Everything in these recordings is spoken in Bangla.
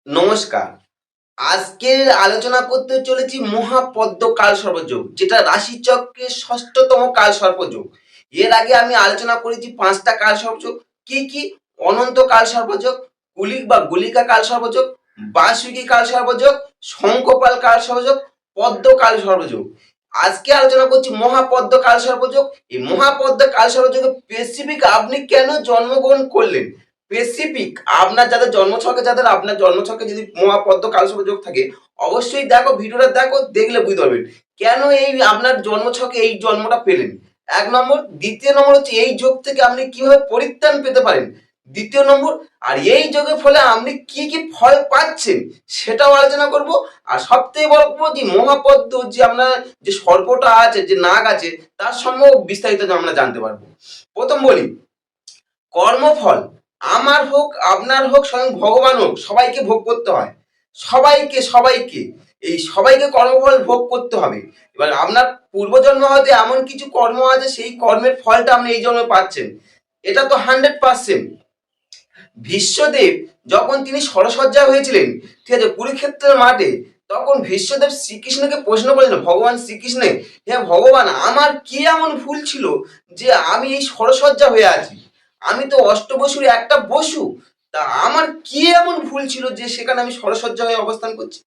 নমস্কার। আজকে আলোচনা করতে চলেছি মহাপদ্ম কালসর্পযোগ, যেটা রাশিচক্রের ষষ্ঠতম কালসর্পযোগ। এর আগে আমি আলোচনা করেছি ৫ টা কালসর্পযোগ। কি, কি? অনন্ত কালসর্পযোগ, কুলিক বা গুলিকা কালসর্পযোগ, বার্ষিকী কালসর্পযোগ, শঙ্খপাল কালসর্পযোগ, পদ্ম কালসর্পযোগ। আজকে আলোচনা করছি মহাপদ্ম কালসর্পযোগ। এই মহাপদ্ম কালসর্পযোগে স্পেসিফিক আপনি কেন জন্মগ্রহণ করলেন? স্পেসিফিক আপনার আপনার জন্মছকে যদি মহাপদ্ম কালসর্প যোগ থাকে, অবশ্যই দেখো, ভিডিওটা দেখো, দেখলে বুঝতে পারবেন কেন এই আপনার জন্মছকে এই জন্মটা পেলেন। ১ নম্বর। দ্বিতীয় নম্বর হচ্ছে এই যোগ থেকে আপনি কিভাবে পরিত্রাণ পেতে পারেন। দ্বিতীয় নম্বর, আর এই যোগের ফলে আপনি কি কি ফল পাচ্ছেন সেটাও আলোচনা করব। আর সবথেকে বড় কথা, যে মহাপদ্ম যে আপনার যে সর্পটা আছে, যে নাগ আছে, তার সম্বন্ধে বিস্তারিত আমরা জানতে পারবো। প্রথম বলি, কর্মফল আমার হোক, আপনার হোক, স্বয়ং ভগবান হোক, সবাইকে ভোগ করতে হয়। সবাইকে এই সবাইকে কর্মফল ভোগ করতে হবে। এবার আপনার পূর্বজন্ম হয়তো এমন কিছু কর্ম আছে, সেই কর্মের ফলটা আপনি এই জন্মে পাচ্ছেন। এটা তো 100%। ভীষ্মদেব যখন তিনি ষড়সজ্জা হয়েছিলেন, ঠিক আছে, কুরুক্ষেত্রের মাঠে, তখন ভীষ্মদেব শ্রীকৃষ্ণকে প্রশ্ন করেছিলেন, ভগবান শ্রীকৃষ্ণে, হে ভগবান, আমার কি এমন ভুল ছিল যে আমি এই ষড়সজ্জা হয়ে আছি? আমি তো অষ্টবসুর একটা বসু, তা আমার কি এমন ভুল ছিল যে সেখানে আমি ষড়সজ্জা হয়ে অবস্থান করছি?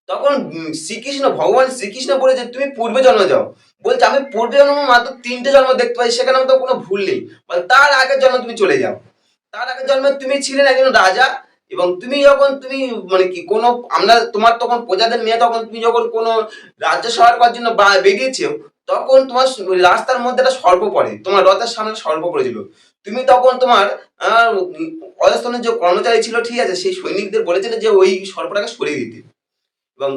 তখন ভগবান শ্রীকৃষ্ণ বলে যে তুমি পূর্বে জন্ম যাও। বলছে আমি পূর্বে জন্ম মাত্র ৩টে জন্ম দেখতে পাই, সেখানে আমার তো কোনো ভুল নেই। তার আগের জন্ম তুমি চলে যাও। তার আগের জন্মে তুমি ছিলেন একজন রাজা, এবং তুমি যখন তুমি মানে কি কোনো আমরা তোমার তখন প্রজাদের নিয়ে তখন তুমি যখন কোনো রাজ্য সহার করার জন্য বেরিয়েছো, তখন তোমার রাস্তার মধ্যে একটা সর্প পড়ে, তোমার রথের সামনে সর্প পড়েছিল। তুমি তখন তোমার অধস্তনের যে কর্মচারী ছিল, ঠিক আছে, সেই সৈনিকদের বলেছিলে যে ওই সর্পটাকে সরিয়ে দিতে। এবং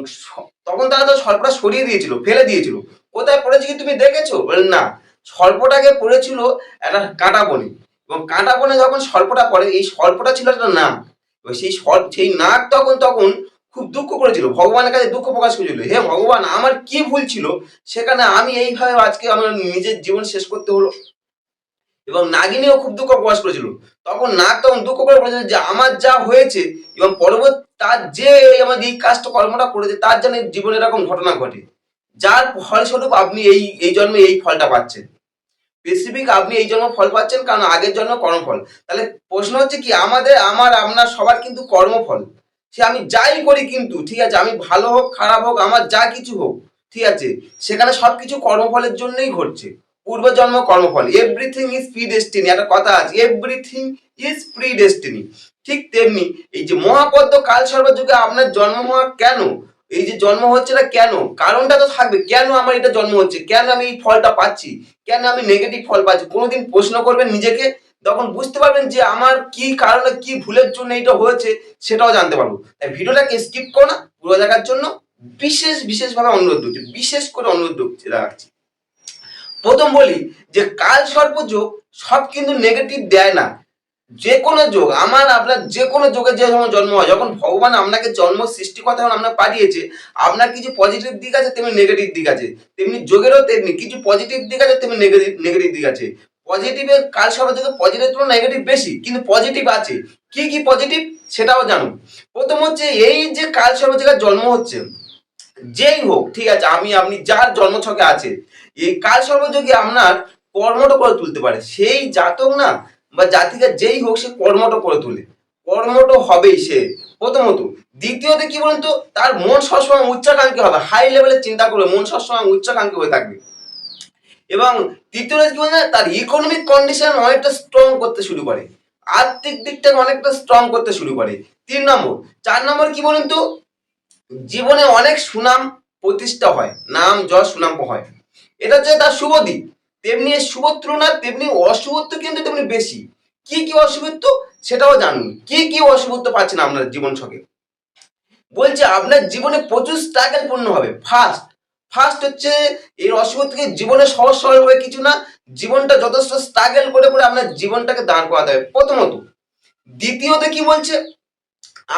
তখন তারা তো সর্পটা সরিয়ে দিয়েছিল, ফেলে দিয়েছিল। কোথায় পড়েছে কি তুমি দেখেছো? বলে না, সর্পটাকে পড়েছিল একটা কাঁটা বনে। এবং কাঁটা বনে যখন সর্পটা পড়ে, এই সর্পটা ছিল একটা নাগ। এবার সেই নাগ তখন খুব দুঃখ করেছিল, ভগবানের কাছে দুঃখ প্রকাশ করেছিল, হে ভগবান, আমার কি ভুল ছিল সেখানে আমি এইভাবে আজকে আমার নিজের জীবন শেষ করতে হলো। এবং নাগিনীও খুব দুঃখ প্রকাশ করেছিল। তখন নাগ তখন দুঃখ করে বলেছিল যে আমার যা হয়েছে, এবং পরবর্তী তার যে আমার এই কাজটা কর্মটা করেছে, তার যেন জীবনে এরকম ঘটনা ঘটে, যার ফলস্বরূপ আপনি এই জন্মে এই ফলটা পাচ্ছেন। স্পেসিফিক আপনি এই জন্ম ফল পাচ্ছেন, কারণ আগের জন্ম কর্মফল। তাহলে প্রশ্ন হচ্ছে কি, আপনার সবার কিন্তু কর্মফল, সে আমি যাই করি কিন্তু, ঠিক আছে, আমি ভালো হোক খারাপ হোক, আমার যা কিছু হোক, ঠিক আছে, সেখানে সবকিছু কর্মফলের জন্যই ঘটছে। পূর্বজন্ম কর্মফল, এভরিথিং ইজ প্রি ডেস্টিনি, একটা কথা আছে, এভরিথিং ইজ প্রি ডেস্টিনি। ঠিক তেমনি এই যে মহাপদ্ম কালসর্পযোগে আপনার জন্ম হওয়া কেন, এই যে জন্ম হচ্ছে না কেন, কারণটা তো থাকবে, কেন আমার এটা জন্ম হচ্ছে, কেন আমি এই ফলটা পাচ্ছি, কেন আমি নেগেটিভ ফল পাচ্ছি। কোনোদিন প্রশ্ন করবেন নিজেকে, তখন বুঝতে পারবেন যে আমার কি কারণে, কি ভুলের জন্য এটা হয়েছে, সেটাও জানতে পারবো। তাই ভিডিওটাকে স্কিপ করো না, পুরো দেখার জন্য বিশেষভাবে অনুরোধ করছি, বিশেষ করে অনুরোধ রাখছি। প্রথম বলি যে কাল সর্প যোগ সব কিন্তু নেগেটিভ দেয় না। যে কোনো যোগ, আপনার যে কোনো যোগে যে জন্ম হয়, যখন ভগবান আপনাকে জন্ম সৃষ্টিকর্তা যখন আপনাকে পাঠিয়েছে, আপনার কিছু পজিটিভ দিক আছে, তেমনি নেগেটিভ দিক আছে। তেমনি যোগেরও তেমনি কিছু পজিটিভ দিক আছে, তেমনি নেগেটিভ দিক আছে। পজিটিভের কাল সর্পযোগে পজিটিভ তুলনায় নেগেটিভ বেশি, কিন্তু পজিটিভ আছে। কি কি পজিটিভ সেটাও জানো। প্রথম হচ্ছে এই যে কাল সর্পযোগে জন্ম হচ্ছে, যেই হোক, ঠিক আছে, আপনি যার জন্মছকে আছে, এই কাল সর্পযোগী আপনার কর্মঠ করে তুলতে পারে। সেই জাতক না বা জাতিকা যেই হোক, সে কর্মঠ করে তোলে, কর্মঠ হবেই সে, প্রথমত। দ্বিতীয়ত কি বলুন তো, তার মন সবসময় উচ্চাকাঙ্ক্ষী হবে, হাই লেভেলে চিন্তা করবে, মন সবসময় উচ্চাকাঙ্ক্ষী হয়ে থাকবে। এবং তৃতীয়ত কি বলুন, তার ইকোনমিক কন্ডিশন অনেকটা স্ট্রং করতে শুরু করে, আর্থিক দিকটাকে অনেকটা স্ট্রং করতে শুরু করে। 3 নম্বর। 4 নম্বর কি বলুন তো, জীবনে অনেক সুনাম প্রতিষ্ঠা হয়, নাম যশ সুনাম হয়, এটা হচ্ছে তার শুভ দিক। তেমনি শুভ তুলনা তেমনি অশুভত্ব কিন্তু তেমনি বেশি। কি কি অশুভত্ব সেটাও জানুন, কি কি অশুভত্ব পাচ্ছেন আপনার জীবন ছকে। বলছে আপনার জীবনে প্রচুর স্ট্রাগল পূর্ণ হবে। ফার্স্ট হচ্ছে এই অশুভত্বকে জীবনে সহজ সরলভাবে কিছু না, জীবনটা যথেষ্ট স্ট্রাগল করে করে আপনার জীবনটাকে দাঁড় করাতে হবে, প্রথমত। দ্বিতীয়ত কি বলছে,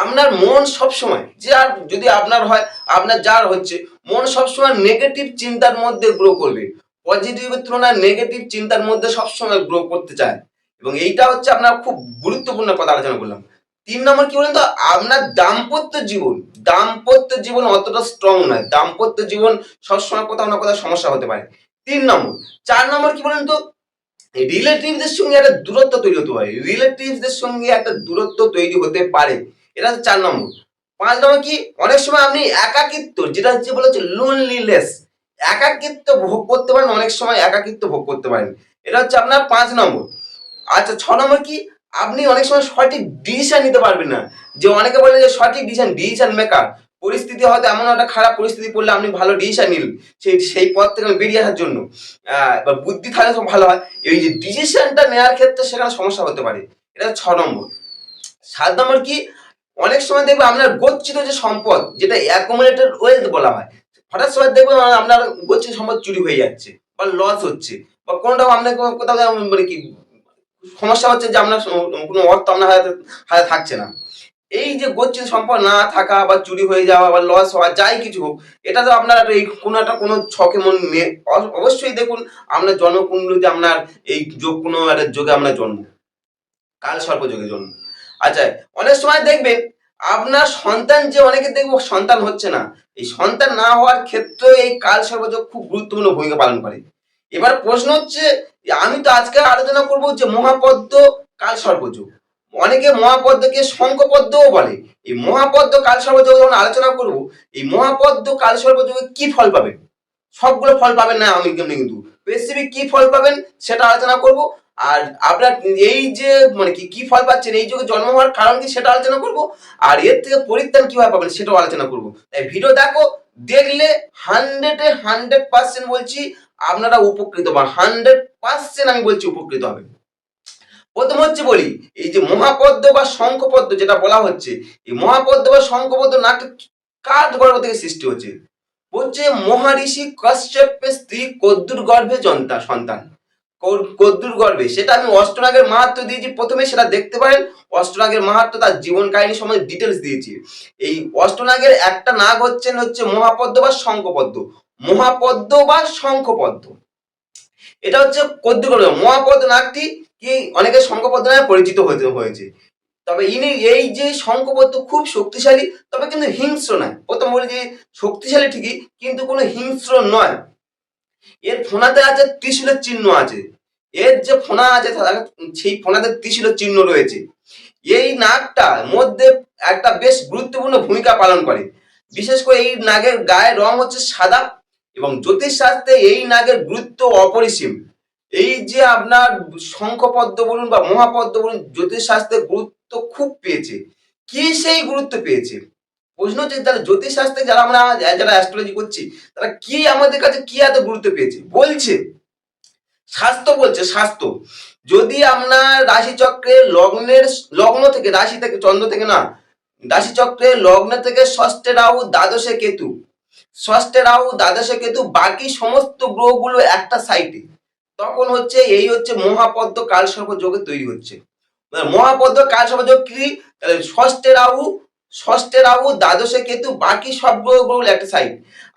আপনার মন সবসময়, যে আর যদি আপনার হয়, আপনার যার হচ্ছে, মন সবসময় নেগেটিভ চিন্তার মধ্যে গ্রো করবে, পজিটিভের তুলনায় নেগেটিভ চিন্তার মধ্যে সবসময় গ্রো করতে চায়। এবং এইটা হচ্ছে আপনার খুব গুরুত্বপূর্ণ কথা আলোচনা করলাম। 3 নম্বর কি বলেন তো, আপনার দাম্পত্য জীবন অতটা স্ট্রং নয়, দাম্পত্য জীবন সবসময় কোথাও না কোথাও সমস্যা হতে পারে। 3 নম্বর। 4 নম্বর কি বলেন তো, রিলেটিভদের সঙ্গে একটা দূরত্ব তৈরি হতে পারে, রিলেটিভদের সঙ্গে একটা দূরত্ব তৈরি হতে পারে। এটা হচ্ছে 4 নম্বর। 5 নম্বর কি, অনেক সময় আপনি একাকিত্ব, যেটা হচ্ছে বলা হচ্ছে লোনলিনেস, একাকিত্ব ভোগ করতে পারেন, অনেক সময় একাকিত্ব ভোগ করতে পারেন। এটা হচ্ছে আপনার 5 নম্বর। আচ্ছা, 6 নম্বর কি, আপনি অনেক সময় সঠিক ডিসিশন নিতে পারবেন না। যে অনেকে বলে যে সঠিক ডিসিশন মেকার, পরিস্থিতি হয়তো এমন একটা খারাপ পরিস্থিতি পড়লে আপনি ভালো ডিসিশন নিলেন সেই পথ থেকে বেরিয়ে আসার জন্য, বা বুদ্ধি থাকলে তো ভালো হয়, এই যে ডিসিশনটা নেওয়ার ক্ষেত্রে সেখানে সমস্যা হতে পারে। এটা 6 নম্বর। 7 নম্বর কি, অনেক সময় দেখবে আপনার গচ্ছিত যে সম্পদ, যেটা অ্যাকুমুলেটেড ওয়েলথ বলা হয়, হঠাৎ সময় দেখবে আপনার গচ্ছিত সম্পদ চুরি হয়ে যাচ্ছে বা লস হচ্ছে, বা কোনোটা আপনার কোথাও মানে কি সমস্যা হচ্ছে যে আপনার কোনো অর্থ আপনার হাতে থাকছে না। এই যে গচ্ছিত সম্পদ না থাকা বা চুরি হয়ে যাওয়া বা লস হওয়া, যাই কিছু হোক, এটা তো আপনার এই কোনো ছকে মন নিয়ে অবশ্যই দেখুন আপনার জন্মকুণ্ডলিতে আপনার এই যোগ, কোনো একটা যোগে আপনার জন্ম, কাল সর্প যোগে জন্ম। আচ্ছা, অনেক সময় দেখবেন আপনার সন্তান, যে অনেকে দেখবো সন্তান হচ্ছে না, এই সন্তান না হওয়ার ক্ষেত্রে এই কাল সর্পযোগ খুব গুরুত্বপূর্ণ ভূমিকা পালন করে। এবার প্রশ্ন হচ্ছে, আমি তো আজকে আলোচনা করব যে মহাপদ্ম কাল সর্পযোগ, অনেকে মহাপদ্মকে শঙ্খপদ্মও বলে। এই মহাপদ্ম কাল সর্পযোগ যখন আলোচনা করব, এই মহাপদ্ম কাল সর্পযোগে কি ফল পাবেন, সবগুলো ফল পাবেন না আমি কিন্তু স্পেসিফিক কি ফল পাবেন সেটা আলোচনা করব। আর আপনার এই যে মানে কি ফল পাচ্ছেন, এই যুগে জন্ম হওয়ার কারণ কি সেটা আলোচনা করব। আর এর থেকে পরিত্রাণ কিভাবে পাবেন সেটাও আলোচনা করব। তাই ভিডিও দেখো, দেখলে 100% বলছি আপনারা উপকৃত, বা 100% আমি বলছি উপকৃত হবেন। প্রথম হচ্ছে বলি, এই যে মহাপদ্ম বা শঙ্খপদ্ম যেটা বলা হচ্ছে, এই মহাপদ্ম বা শঙ্খপদ্ম নাটক কার গর্ভ থেকে সৃষ্টি হচ্ছে? হচ্ছে মহারিষি কশ্যপের স্ত্রী কদ্দুর গর্ভে সন্তান, কদ্দুর গর্ভে। সেটা আমি অষ্টনাগের মাহাত্ম্য দিয়েছি, প্রথমে সেটা দেখতে পারেন। অষ্টনাগের মাহাত্ম্য, তার জীবন কাহিনী সম্বন্ধে ডিটেলস দিয়েছি। এই অষ্টনাগের একটা নাগ হচ্ছে মহাপদ্ম বা শঙ্খপদ্ম, মহাপদ্ম বা শঙ্খপদ্ম। এটা হচ্ছে কদ্দুর গর্ভে মহাপদ্ম নাগটি কি অনেকে শঙ্খপদ্ম নামে পরিচিত হয়েছে। তবে ইনি এই যে শঙ্খপদ্ম খুব শক্তিশালী, তবে কিন্তু হিংস্র নয়। প্রথম বলি যে শক্তিশালী ঠিকই, কিন্তু কোনো হিংস্র নয়। এর ফোনাতে আছে ত্রিশূলের চিহ্ন আছে, এর যে ফোনা আছে সেই ফোনাতে ত্রিশূলের চিহ্ন রয়েছে। এই নাগটার মধ্যে একটা বেশ গুরুত্বপূর্ণ ভূমিকা পালন করে। বিশেষ করে এই নাগের গায়ের রং হচ্ছে সাদা, এবং জ্যোতিষশাস্ত্রে এই নাগের গুরুত্ব অপরিসীম। এই যে আপনার শঙ্খপদ্ম বলুন বা মহাপদ্ম বলুন, জ্যোতিষশাস্ত্রের গুরুত্ব খুব পেয়েছে। কি সেই গুরুত্ব পেয়েছে? প্রশ্ন হচ্ছে, তাহলে জ্যোতিষশাস্ত্রে যারা অ্যাস্ট্রোলজি করছি, তারা কি আমাদের কাছে কি এত গুরুত্ব পেয়েছে? বলছে স্বাস্থ্য, বলছে স্বাস্থ্য। যদি আপনার রাশিচক্রে লগ্ন থেকে, রাশি থেকে, চন্দ্র থেকে না, রাশিচক্রে লগ্ন থেকে ষষ্ঠে রাহু, দ্বাদশে কেতু, ষষ্ঠে রাহু, দ্বাদশে কেতু, বাকি সমস্ত গ্রহগুলো একটা সাইডে, তখন হচ্ছে এই হচ্ছে মহাপদ্ম কালসর্প যোগে তৈরি হচ্ছে। মহাপদ্ম কালসর্প যোগ কি? তাহলে ষষ্ঠে রাহু, দ্বাদশে কেতু, বাকি সব গ্রহগুলো একটা সাইড।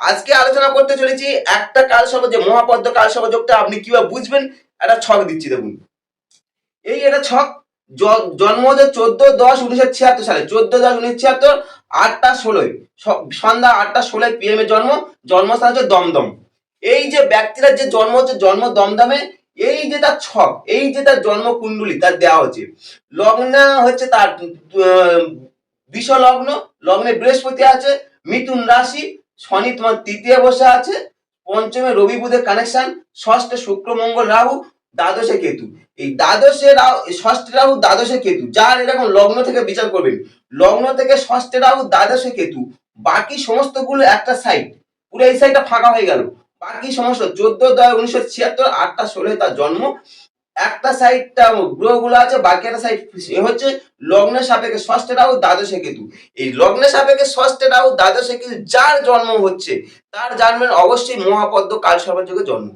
আজকে আলোচনা করতে চলেছি একটা কালসর্প, যে মহাপদ্ম কালসর্প যোগটা আপনি কিভাবে বুঝবেন, একটা ছক দিচ্ছি দেখুন। এই এটা ছক, জন্ম হচ্ছে 14-10-1976 সালে, 14-10-1976, 8টা 16, সন্ধ্যা 8টা 16 PM এর জন্মস্থান হচ্ছে দমদম। এই যে ব্যক্তিরা যে জন্ম হচ্ছে জন্ম দমদমে, এই যে তার ছক, এই যে তার জন্ম কুণ্ডলী তার দেওয়া হচ্ছে। লগ্ন হচ্ছে তার বিষ লগ্ন, লগ্নে বৃহস্পতি আছে, মিথুন রাশি, শনি তোমার তৃতীয় বসে আছে, পঞ্চমে রবি বুধের কানেকশন, ষষ্ঠে শুক্র মঙ্গল রাহু, দ্বাদশে কেতু। এই দ্বাদশে রাহু, ষষ্ঠে রাহু, দ্বাদশে কেতু, যার এরকম লগ্ন থেকে বিচার করবেন, লগ্ন থেকে ষষ্ঠে রাহু, দ্বাদশে কেতু, বাকি সমস্ত গুলো একটা সাইড, পুরো এই সাইডটা ফাঁকা হয়ে গেল। বাকি সমস্ত 14-10-1976, 8টা 16 তার জন্ম, একটা সাইডটা গ্রহগুলো আছে, বাকি একটা সাইড হচ্ছে লগ্নের সাপেক্ষে ষষ্ঠে রাহু, দ্বাদশে কেতু। এই লগ্নের সাপেক্ষে ষষ্ঠে রাহু, দ্বাদশে কেতু যার জন্ম হচ্ছে, তার জানবেন অবশ্যই মহাপদ্ম কালসর্প যোগে জন্ম,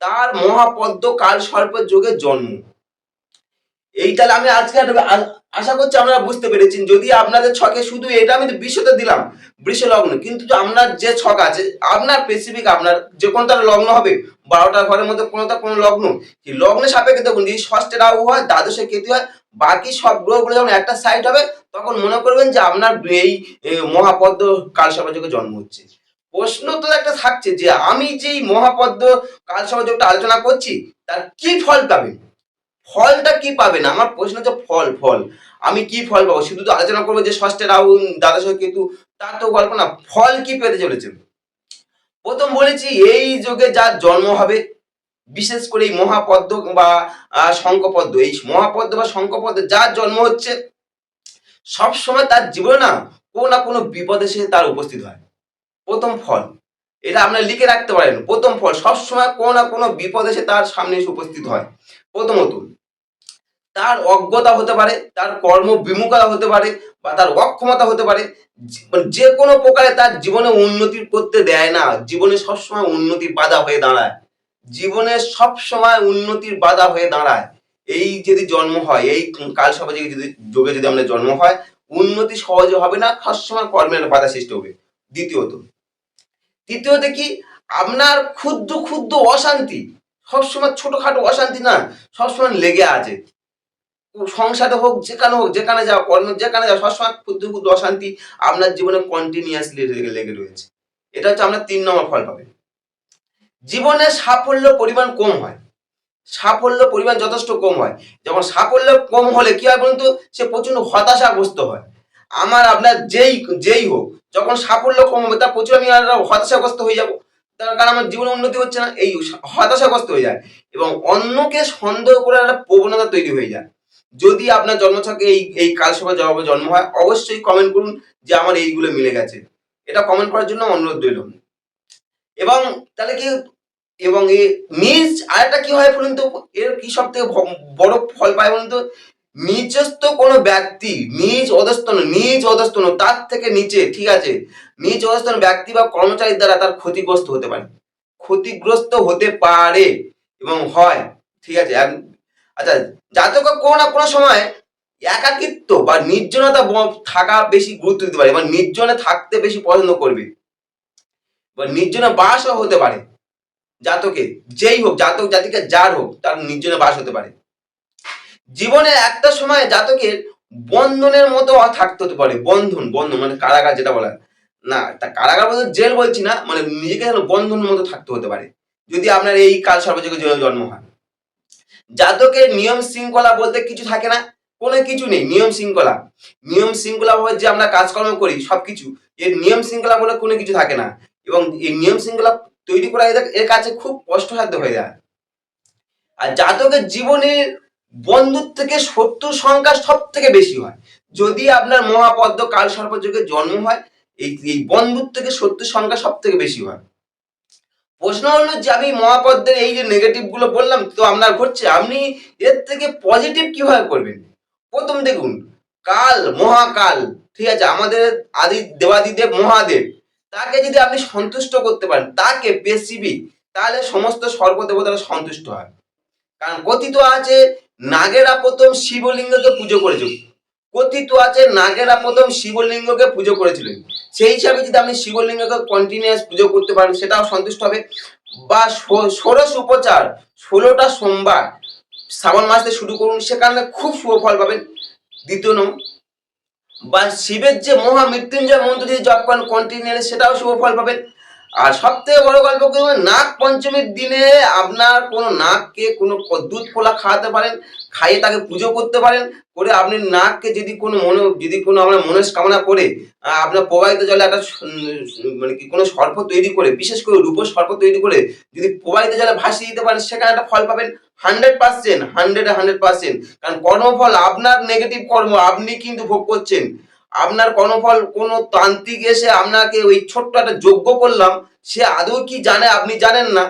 তার মহাপদ্ম কালসর্প যোগে জন্ম। এই তাহলে আমি আজকে আশা করছি আপনারা বুঝতে পেরেছেন। যদি আপনাদের ছকে শুধু এটা আমি তো বিশ্বতে দিলাম বৃষ লগ্ন, কিন্তু আপনার যে ছক আছে আপনার স্পেসিফিক আপনার যে কোনো তার লগ্ন হবে 12টা ঘরের মধ্যে কোনো লগ্ন, সেই লগ্নের সাপেক্ষে দেখুন যদি ষষ্ঠে রাহু হয়, দ্বাদশে কেতু হয়, বাকি সব গ্রহগুলো যখন একটা সাইড হবে তখন মনে করবেন যে আপনার এই মহাপদ্ম কালসর্পযোগে জন্ম হচ্ছে। প্রশ্ন তো একটা থাকছে যে আমি যেই মহাপদ্ম কালসর্পযোগটা আলোচনা করছি তার কি ফল পাবেন, ফলটা কি পাবেন? আমার প্রশ্ন হচ্ছে ফল, ফল আমি কি ফল পাবো? শুধু তো আলোচনা করবো যে ষষ্ঠে রাহু দ্বাদশে কেতু, তার তো গল্প না, ফল কি পেতে চলেছে। প্রথম বলেছি এই যুগে যার জন্ম হবে, বিশেষ করে এই মহাপদ্ম বা শঙ্খপদ্ম, এই মহাপদ্ম বা শঙ্খপদ্ম যার জন্ম হচ্ছে সবসময় তার জীবনে না কোনো বিপদ এসে তার উপস্থিত হয়। প্রথম ফল এটা আপনারা লিখে রাখতে পারেন। প্রথম ফল সবসময় কোনো না কোনো বিপদ এসে তার সামনে এসে উপস্থিত হয়। প্রথমত তার অজ্ঞতা হতে পারে, তার কর্ম বিমুখতা হতে পারে, বা তার অক্ষমতা হতে পারে, যে কোনো প্রকারে তার জীবনে উন্নতি করতে দেয় না। জীবনে সবসময় উন্নতির বাধা হয়ে দাঁড়ায়, জীবনে সবসময় উন্নতির বাধা হয়ে দাঁড়ায়। এই যদি জন্ম হয়, এই কালসর্প যোগে যদি আমাদের জন্ম হয়, উন্নতি সহজে হবে না, সবসময় কর্মের বাধা সৃষ্টি হবে। তৃতীয়ত কি আপনার ক্ষুদ্র ক্ষুদ্র অশান্তি, সবসময় ছোটখাটো অশান্তি না সবসময় লেগে আছে, সংসারে হোক, যেখানে যাও, কর্ম যেখানে যাও, সবসময় ক্ষুদ্র ক্ষুদ্র অশান্তি আপনার জীবনে কন্টিনিউয়াসলি লেগে রয়েছে। এটা হচ্ছে আপনার 3 নম্বর ফল পাবেন। জীবনে সাফল্য পরিমাণ কম হয়, সাফল্য পরিমাণ যথেষ্ট কম হয়। যখন সাফল্য কম হলে কি হয় বলুন তো, সে প্রচন্ড হতাশাগ্রস্ত হয়। আমার আপনার যেই হোক, যখন সাফল্য কম হবে তার প্রচুর আমি হতাশাগ্রস্ত হয়ে যাব, তার কারণ আমার জীবনে উন্নতি হচ্ছে না, এই হতাশাগ্রস্ত হয়ে যায় এবং অন্যকে সন্দেহ করার একটা প্রবণতা তৈরি হয়ে যায়। যদি আপনার জন্মছকে এই কালসর্প জবাবে জন্ম হয়, অবশ্যই কমেন্ট করুন যে আমার এইগুলো মিলে গেছে। এটা কমেন্ট করার জন্য অনুরোধ রইল। এবং তাহলে কি, এবং নিজ আরেকটা কি হয় বলুন তো, এর কি সব থেকে বড় ফল পায় বলুন তো, নিচস্থ কোনো ব্যক্তি, নিজ অধস্তন তার থেকে নিচে, ঠিক আছে, নিজ অধস্তন ব্যক্তি বা কর্মচারীর দ্বারা তার ক্ষতিগ্রস্ত হতে পারে, ক্ষতিগ্রস্ত হতে পারে এবং হয়, ঠিক আছে। আচ্ছা, জাতক কোনো না কোনো সময় একাকিত্ব বা নির্জনতা থাকা বেশি গুরুত্ব দিতে পারে, বা নির্জনে থাকতে বেশি পছন্দ করবে, বা নির্জনে বাসও হতে পারে জাতকে, যেই হোক, জাতক জাতিকে যার হোক, তার নির্জনে বাস হতে পারে। জীবনে একটা সময় জাতকের বন্ধনের মতো থাকতে হতে পারে, বন্ধন মানে কারাগার যেটা বলা, না তা কারাগার বলতে জেল বলছি না, মানে নিজেকে যেন বন্ধনের মতো থাকতে হতে পারে যদি আপনার এই কাল সর্বযোগে জন্ম হয়। জাতকের নিয়ম শৃঙ্খলা বলতে কিছু থাকে না, কোনো কিছু নেই। নিয়ম শৃঙ্খলা বলে যে আমরা কাজকর্ম করি সবকিছু, এর নিয়ম শৃঙ্খলা বলে কোনো কিছু থাকে না, এবং এই নিয়ম শৃঙ্খলা তৈরি করা এর কাছে খুব কষ্টসাধ্য হয়ে যায়। আর জাতকের জীবনের বন্ধুর থেকে শত্রুর সংখ্যা সব থেকে বেশি হয়। যদি আপনার মহাপদ্ম কাল সর্পযোগে জন্ম হয়, এই বন্ধুর থেকে শত্রুর সংখ্যা সব থেকে বেশি হয়। প্রশ্ন হলো যে আমি মহাপদ্মের এই যে নেগেটিভ গুলো বললাম তো আপনার ঘটছে, আপনি এর থেকে পজিটিভ কিভাবে করবেন? প্রথম দেখুন, মহাকাল, ঠিক আছে, আমাদের আদি দেবাদিদেব মহাদেব, তাকে যদি আপনি সন্তুষ্ট করতে পারেন, তাকে স্পেসিফিক, তাহলে সমস্ত সর্বদেবতারা সন্তুষ্ট হয়। কারণ কথিত আছে নাগেরা প্রথম শিবলিঙ্গকে পুজো করেছিল, পুজো করেছিলেন। সেই হিসাবে যদি আপনি শিবলিঙ্গকে কন্টিনিউয়াস পুজো করতে পারেন, সেটাও সন্তুষ্ট হবে। বা ষোড়শ উপচার, 16টা সোমবার শ্রাবণ মাসে শুরু করুন, সেখানে খুব শুভ ফল পাবেন। দ্বিতীয় নম্বর, বা শিবের যে মহামৃত্যুঞ্জয় মন্ত্র যদি জপ করেন কন্টিনিউয়াস, সেটাও শুভ ফল পাবেন। আর সব থেকে বড় গল্প কি, নাগ পঞ্চমীর দিনে আপনার কোনো নাগকে কোনো দুধ ফোলা খাওয়াতে পারেন, খাইয়ে তাকে পুজো করতে পারেন, করে আপনি নাগকে যদি কোনো আমরা মনস্কামনা করে আপনার প্রবাহিত জলে একটা মানে কি কোনো সর্প তৈরি করে, বিশেষ করে রূপোর সর্প তৈরি করে যদি প্রবাহিত জলে ভাসিয়ে দিতে পারেন, সেখানে একটা ফল পাবেন 100%, 100%। কারণ কর্মফল আপনার নেগেটিভ কর্ম আপনি কিন্তু ভোগ করছেন। আপনার কর্মফল কোনো তান্ত্রিক এসে আপনাকে ওই ছোট্ট একটা যজ্ঞ করলাম, সে আদৌ কি জানে আপনি জানেন না,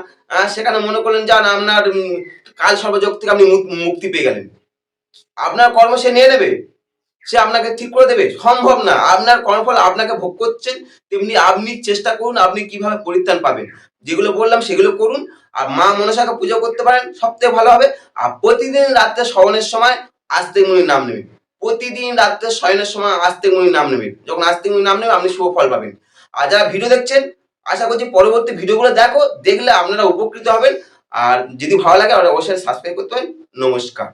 সেখানে মনে করলেন যান আপনার কাল সর্বযোগ থেকে আপনি মুক্তি পেয়ে গেলেন, আপনার কর্ম সে নিয়ে নেবে, সে আপনাকে ঠিক করে দেবে? সম্ভব না। আপনার কর্মফল আপনাকে ভোগ করছেন, তেমনি আপনি চেষ্টা করুন আপনি কিভাবে পরিত্রাণ পাবেন। যেগুলো বললাম সেগুলো করুন, আর মা মনসাকে পুজো করতে পারেন, সব থেকে ভালো হবে। আর প্রতিদিন রাত্রে শয়নের সময় আস্তিক মুনির নাম নেবেন। প্রতিদিন রাত্রে শয়নের সময় আস্তিক মুনির নাম নেবেন। যখন আস্তিক মুনির নাম নেবেন আপনি শুভ ফল পাবেন। আর যারা ভিডিও দেখছেন, আশা করছি পরবর্তী ভিডিওগুলো দেখলে আপনারা উপকৃত হবেন। আর যদি ভালো লাগে অবশ্যই সাবস্ক্রাইব করতে পারেন। নমস্কার।